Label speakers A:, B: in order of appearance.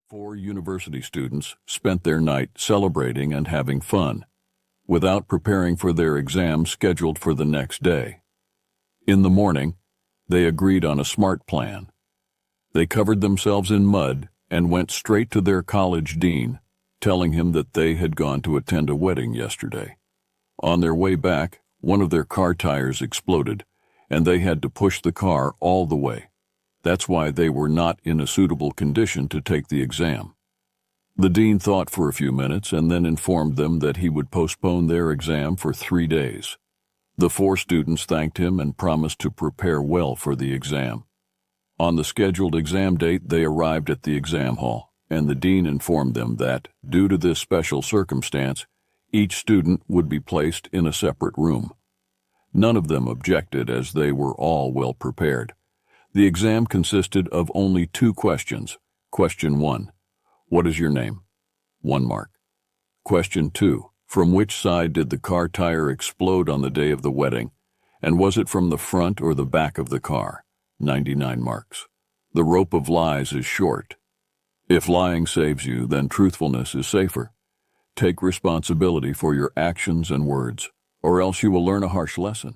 A: Four university students spent their night celebrating and having fun, without preparing for their exam scheduled for the next day. In the morning, they agreed on a smart plan. They covered themselves in mud and went straight to their college dean, telling him that they had gone to attend a wedding yesterday. On their way back, one of their car tires exploded, and they had to push the car all the way. That's why they were not in a suitable condition to take the exam. The dean thought for a few minutes and then informed them that he would postpone their exam for 3 days. The four students thanked him and promised to prepare well for the exam. On the scheduled exam date, they arrived at the exam hall, and the dean informed them that, due to this special circumstance, each student would be placed in a separate room. None of them objected, as they were all well prepared. The exam consisted of only 2 questions. Question 1, what is your name? 1 mark. Question 2, from which side did the car tire explode on the day of the wedding, and was it from the front or the back of the car? 99 marks. The rope of lies is short. If lying saves you, then truthfulness is safer. Take responsibility for your actions and words, or else you will learn a harsh lesson.